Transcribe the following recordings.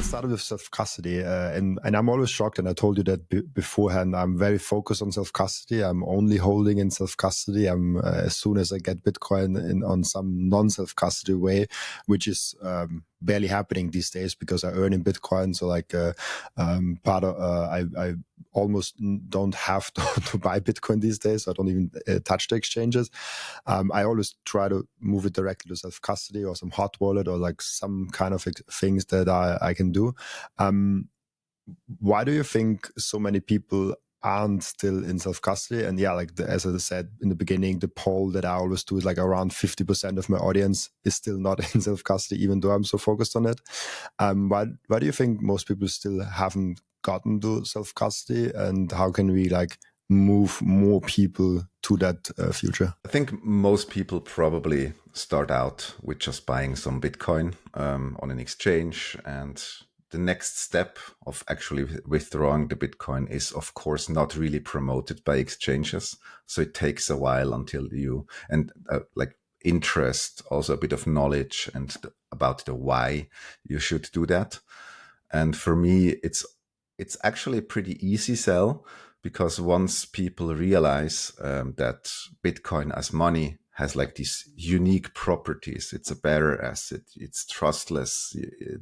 started with self-custody, and I'm always shocked, and I told you that beforehand, I'm very focused on self-custody. I'm only holding in self-custody. As soon as I get Bitcoin on some non-self-custody way, which is barely happening these days because I earn in Bitcoin. So I almost don't have to buy Bitcoin these days. So I don't even touch the exchanges. I always try to move it directly to self-custody or some hot wallet or like some kind of things that I can do. Why do you think so many people aren't still in self-custody? And yeah, as I said in the beginning, the poll that I always do is like around 50% of my audience is still not in self-custody, even though I'm so focused on it. Why do you think most people still haven't gotten to self-custody, and how can we move more people to that future? I think most people probably start out with just buying some Bitcoin on an exchange, and the next step of actually withdrawing the Bitcoin is, of course, not really promoted by exchanges. So it takes a while until interest, also a bit of knowledge and about the why you should do that. And for me, it's actually a pretty easy sell, because once people realize that Bitcoin as money has these unique properties, it's a bearer asset, it's trustless,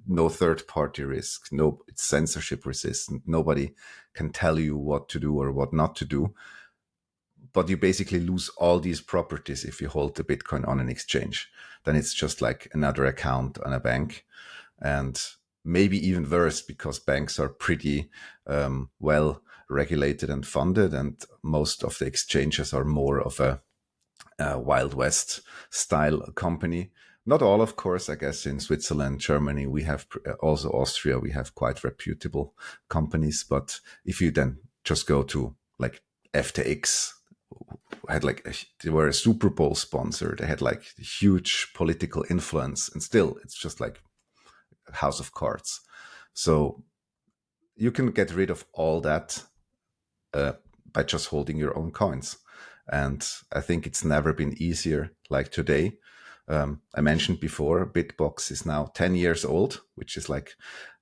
no third-party risk, it's censorship resistant, nobody can tell you what to do or what not to do. But you basically lose all these properties if you hold the Bitcoin on an exchange. Then it's just like another account on a bank. And maybe even worse, because banks are pretty well regulated and funded, and most of the exchanges are more of a Wild West style company. Not all, of course. I guess in Switzerland, Germany, we have also Austria, we have quite reputable companies. But if you then just go to FTX, they were a Super Bowl sponsor, they had huge political influence, and still it's just like house of cards. So you can get rid of all that by just holding your own coins. And I think it's never been easier like today. I mentioned before, Bitbox is now 10 years old, which is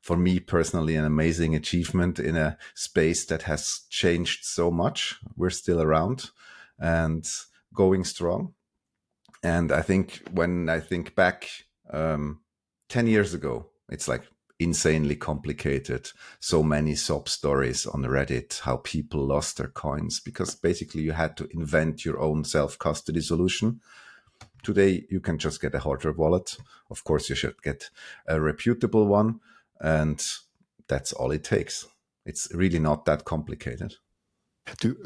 for me personally, an amazing achievement in a space that has changed so much. We're still around and going strong. And I think when I think back 10 years ago, it's insanely complicated. So many sob stories on Reddit, how people lost their coins, because basically you had to invent your own self-custody solution. Today, you can just get a hardware wallet. Of course, you should get a reputable one, and that's all it takes. It's really not that complicated.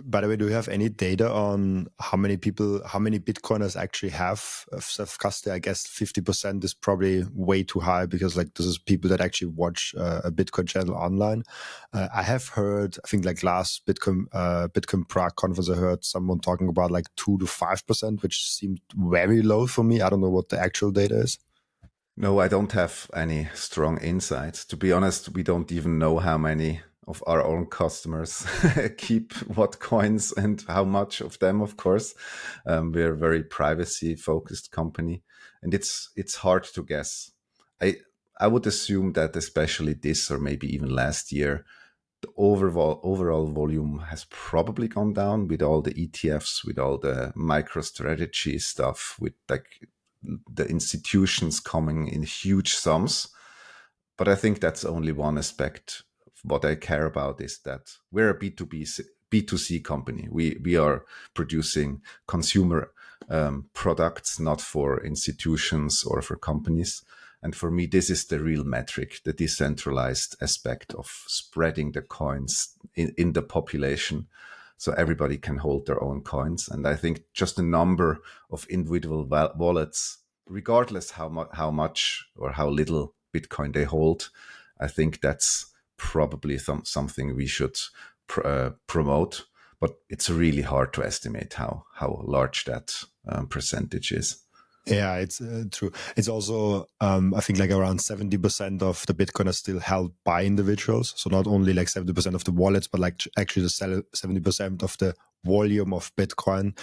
By the way, do you have any data on how many Bitcoiners actually have self-custody? I guess 50% is probably way too high, because this is people that actually watch a Bitcoin channel online. I have heard, I think last Bitcoin Prague conference, I heard someone talking about 2 to 5%, which seemed very low for me. I don't know what the actual data is. No, I don't have any strong insights. To be honest, we don't even know how many of our own customers keep what coins and how much of them, of course. We're a very privacy-focused company, and it's hard to guess. I would assume that especially this, or maybe even last year, the overall volume has probably gone down with all the ETFs, with all the MicroStrategy stuff, with the institutions coming in huge sums. But I think that's only one aspect. What I care about is that we're a B2C company. We are producing consumer products, not for institutions or for companies. And for me, this is the real metric, the decentralized aspect of spreading the coins in the population, so everybody can hold their own coins. And I think just the number of individual wallets, regardless how much or how little Bitcoin they hold, I think that's probably something we should promote. But it's really hard to estimate how large that percentage is. Yeah, it's true. It's also, I think around 70% of the Bitcoin are still held by individuals. So not only 70% of the wallets, but actually the 70% of the volume of Bitcoin,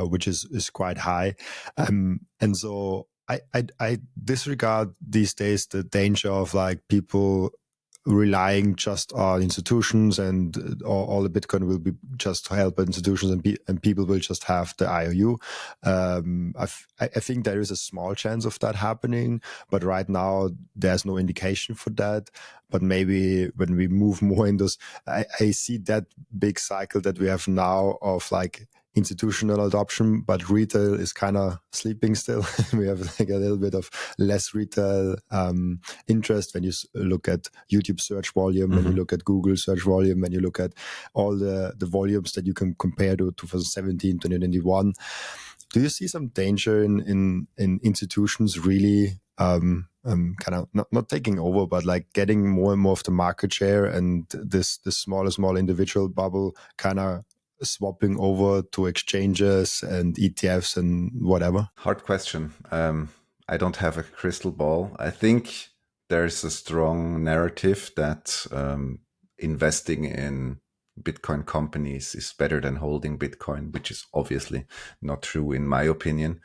which is quite high. And so I disregard these days the danger of like people relying just on institutions, and all the Bitcoin will be just held by institutions, and people will just have the IOU. I think there is a small chance of that happening, but right now there's no indication for that. But maybe when we move more into this, I see that big cycle that we have now of like institutional adoption, but retail is kind of sleeping still. We have like a little bit of less retail interest when you look at YouTube search volume, when you look at Google search volume, when you look at all the volumes that you can compare to 2017, 2021. Do you see some danger in institutions really kind of not taking over, but like getting more and more of the market share, and this small individual bubble kind of swapping over to exchanges and ETFs and whatever? Hard question. I don't have a crystal ball. I think there's a strong narrative that investing in Bitcoin companies is better than holding Bitcoin, which is obviously not true in my opinion.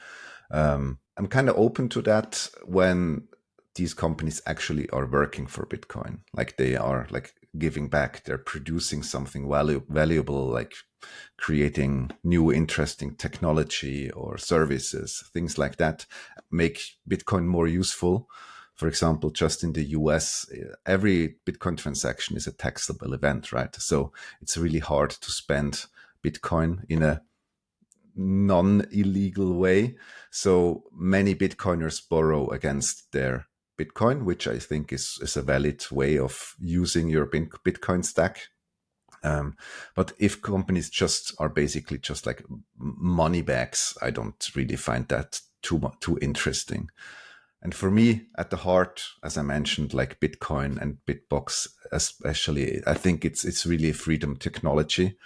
I'm kind of open to that when these companies actually are working for Bitcoin, like they are like giving back, they're producing something valuable, like creating new interesting technology or services, things like that, make Bitcoin more useful. For example, just in the US, every Bitcoin transaction is a taxable event, right? So it's really hard to spend Bitcoin in a non-illegal way. So many Bitcoiners borrow against their Bitcoin, which I think is a valid way of using your Bitcoin stack. But if companies just are basically just like money bags, I don't really find that too interesting. And for me, at the heart, as I mentioned, like Bitcoin and Bitbox, especially, I think it's really freedom technology,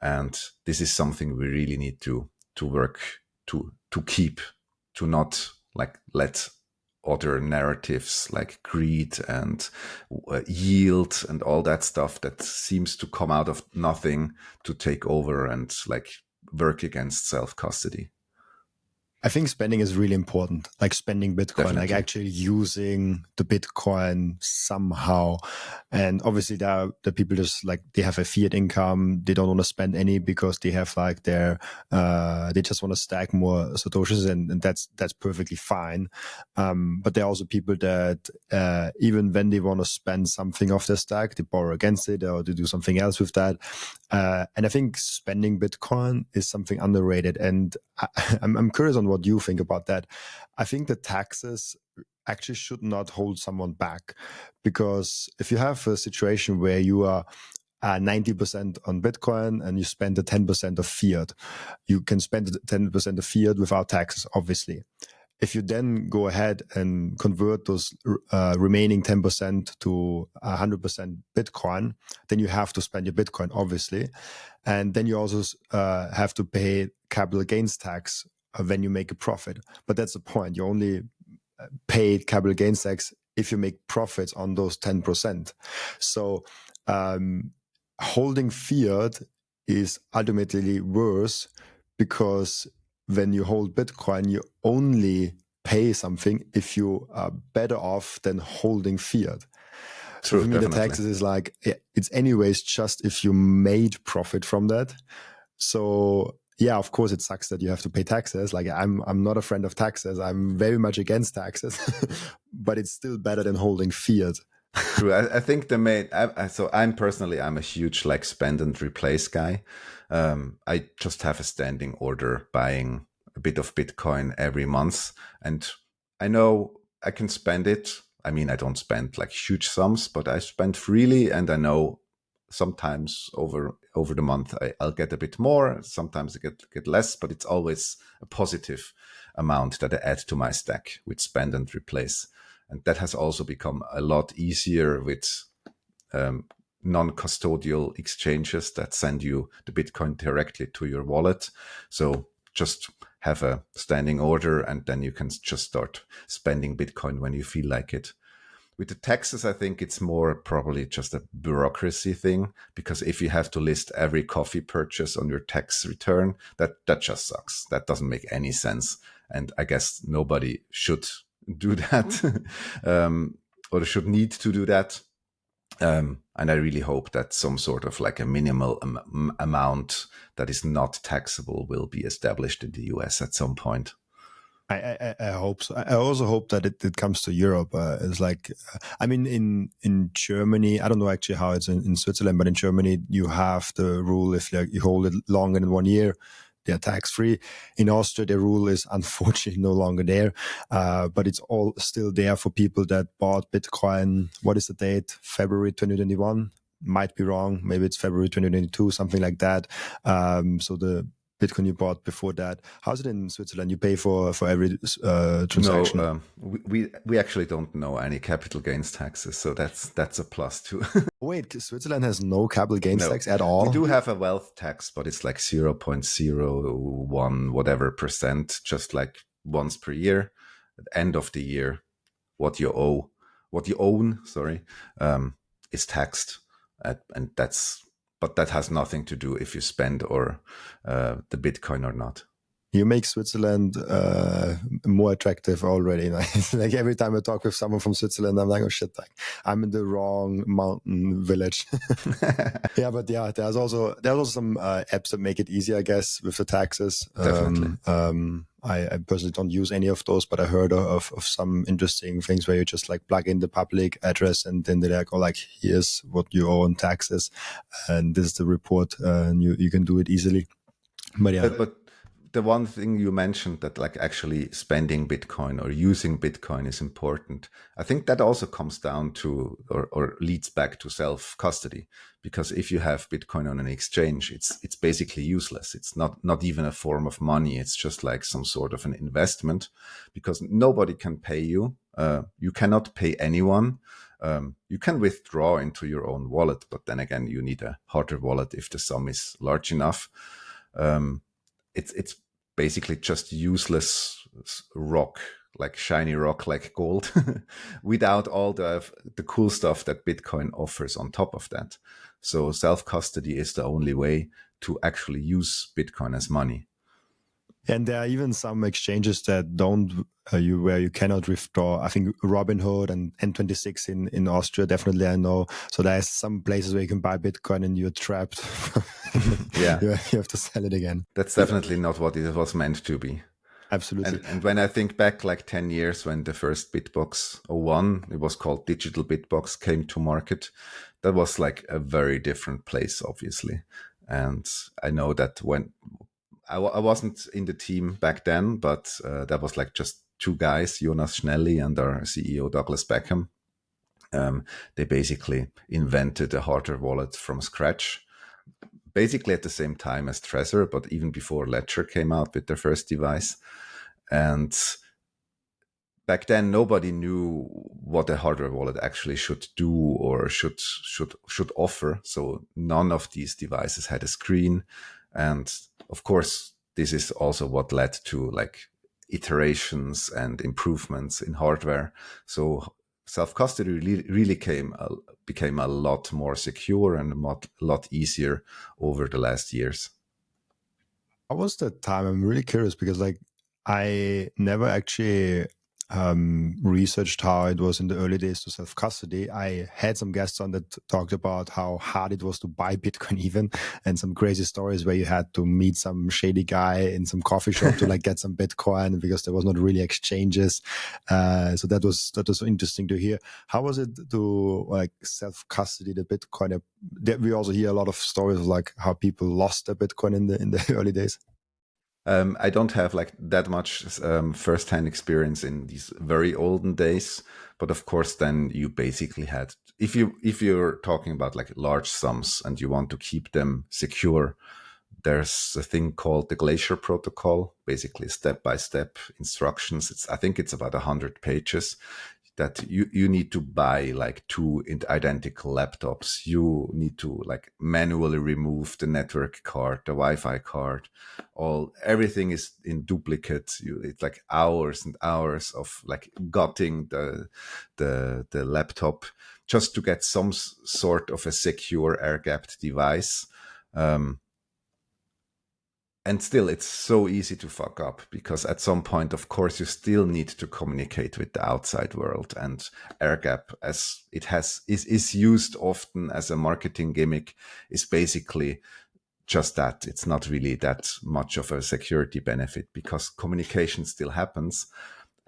and this is something we really need to work to keep, to not like let other narratives like greed and yield and all that stuff that seems to come out of nothing to take over and like work against self-custody. I think spending is really important, like spending Bitcoin, Definitely. like actually using the Bitcoin somehow. And obviously there are the people just like, they have a fiat income. They don't want to spend any because they have like their, they just want to stack more Satoshis, and that's perfectly fine. But there are also people that, even when they want to spend something off their stack, they borrow against it or they do something else with that. And I think spending Bitcoin is something underrated. And I'm curious on what you think about that. I think the taxes actually should not hold someone back, because if you have a situation where you are 90% on Bitcoin and you spend the 10% of fiat, you can spend the 10% of fiat without taxes, obviously. If you then go ahead and convert those remaining 10% to 100% Bitcoin, then you have to spend your Bitcoin, obviously. And then you also have to pay capital gains tax when you make a profit. But that's the point. You only pay capital gains tax if you make profits on those 10%. So holding fiat is ultimately worse, because when you hold Bitcoin, you only pay something if you are better off than holding fiat. So True, for me, definitely. the taxes is like, it's anyways just if you made profit from that. So yeah, of course it sucks that you have to pay taxes. Like I'm not a friend of taxes. I'm very much against taxes, but it's still better than holding fiat. True. I think the main, so I'm a huge like spend and replace guy. I just have a standing order buying a bit of Bitcoin every month, and I know I can spend it. I mean, I don't spend like huge sums, but I spend freely, and I know sometimes over the month I'll get a bit more. Sometimes I get less, but it's always a positive amount that I add to my stack with spend and replace. And that has also become a lot easier with non-custodial exchanges that send you the Bitcoin directly to your wallet. So just have a standing order, and then you can just start spending Bitcoin when you feel like it. With the taxes, I think it's more probably just a bureaucracy thing, because if you have to list every coffee purchase on your tax return, that just sucks. That doesn't make any sense. And I guess nobody should do that or should need to do that. And I really hope that some sort of like a minimal amount that is not taxable will be established in the US at some point. I hope so. I also hope that it comes to Europe. It's like, I mean, in Germany, I don't know actually how it's in Switzerland, but in Germany, you have the rule if you hold it longer than 1 year, they're tax free. In Austria, the rule is unfortunately no longer there, but it's all still there for people that bought Bitcoin. What is the date? February 2021? Might be wrong. Maybe it's February 2022, something like that. So the Bitcoin you bought before that. How's it in Switzerland? You pay for every transaction? No, we actually don't know any capital gains taxes, so that's a plus too. Wait, Switzerland has no capital gains tax at all? We do have a wealth tax, but it's like 0.01 whatever percent, just like once per year. At the end of the year, what you own, is taxed, but that has nothing to do if you spend or the Bitcoin or not. You make Switzerland more attractive already. Like every time I talk with someone from Switzerland, I'm like, oh shit, like I'm in the wrong mountain village. Yeah, but yeah, there's also some apps that make it easier, I guess, with the taxes. Definitely. I personally don't use any of those, but I heard of some interesting things where you just like plug in the public address and then they're like, oh, like here's what you owe in taxes, and this is the report, and you can do it easily. But yeah. But the one thing you mentioned that like actually spending Bitcoin or using Bitcoin is important. I think that also comes down to or leads back to self-custody, because if you have Bitcoin on an exchange, it's basically useless. It's not even a form of money. It's just like some sort of an investment, because nobody can pay you. You cannot pay anyone. You can withdraw into your own wallet, but then again, you need a harder wallet if the sum is large enough. It's basically just useless rock, like shiny rock, like gold, without all the cool stuff that Bitcoin offers on top of that. So self-custody is the only way to actually use Bitcoin as money. And there are even some exchanges that don't where you cannot withdraw. I think Robinhood and N26 in Austria, definitely I know. So there's some places where you can buy Bitcoin and you're trapped. Yeah, you have to sell it again. That's definitely not what it was meant to be. Absolutely. And when I think back like 10 years when the first Bitbox 01, it was called Digital Bitbox, came to market, that was like a very different place, obviously. And I know that when I wasn't in the team back then, but that was like just two guys, Jonas Schnelli and our CEO, Douglas Beckham. They basically invented a hardware wallet from scratch, basically at the same time as Trezor, but even before Ledger came out with their first device. And back then, nobody knew what a hardware wallet actually should do or should offer. So none of these devices had a screen. And of course, this is also what led to like iterations and improvements in hardware. So self-custody really became a lot more secure and a lot easier over the last years. How was the time? I'm really curious because like I never actually researched how it was in the early days to self-custody. I had some guests on that talked about how hard it was to buy Bitcoin even, and some crazy stories where you had to meet some shady guy in some coffee shop to like get some Bitcoin because there was not really exchanges. So that was interesting to hear. How was it to like self-custody the Bitcoin? We also hear a lot of stories of like how people lost their Bitcoin in the early days. I don't have like that much first-hand experience in these very olden days, but of course, then you basically had, if you're talking about like large sums and you want to keep them secure, there's a thing called the Glacier Protocol, basically step-by-step instructions. I think it's about 100 pages that you need to buy like two identical laptops. You need to like manually remove the network card, the Wi-Fi card, everything is in duplicate. It's like hours and hours of like gutting the laptop just to get some sort of a secure air-gapped device. And And still, it's so easy to fuck up, because at some point, of course, you still need to communicate with the outside world. And air gap, as it is used often as a marketing gimmick, is basically just that. It's not really that much of a security benefit, because communication still happens.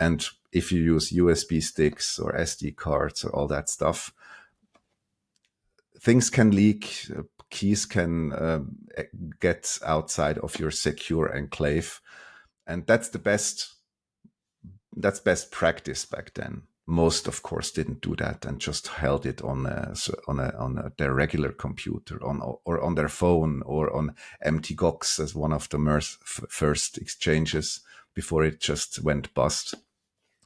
And if you use USB sticks or SD cards or all that stuff, things can leak, keys can get outside of your secure enclave. And that's best practice back then. Most, of course, didn't do that and just held it on their regular computer, or on their phone, or on MTGOX as one of the first exchanges before it just went bust.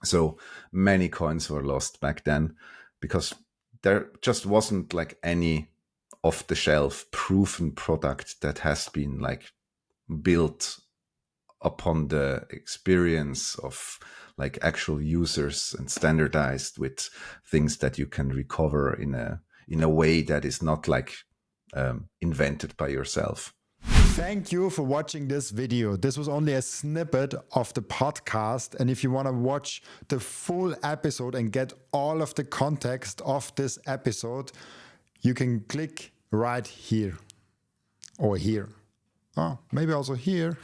So many coins were lost back then, because there just wasn't like any off-the-shelf proven product that has been like built upon the experience of like actual users and standardized with things that you can recover in a way that is not like invented by yourself. Thank you for watching this video. This was only a snippet of the podcast. And if you want to watch the full episode and get all of the context of this episode, you can click right here or here. Oh, maybe also here.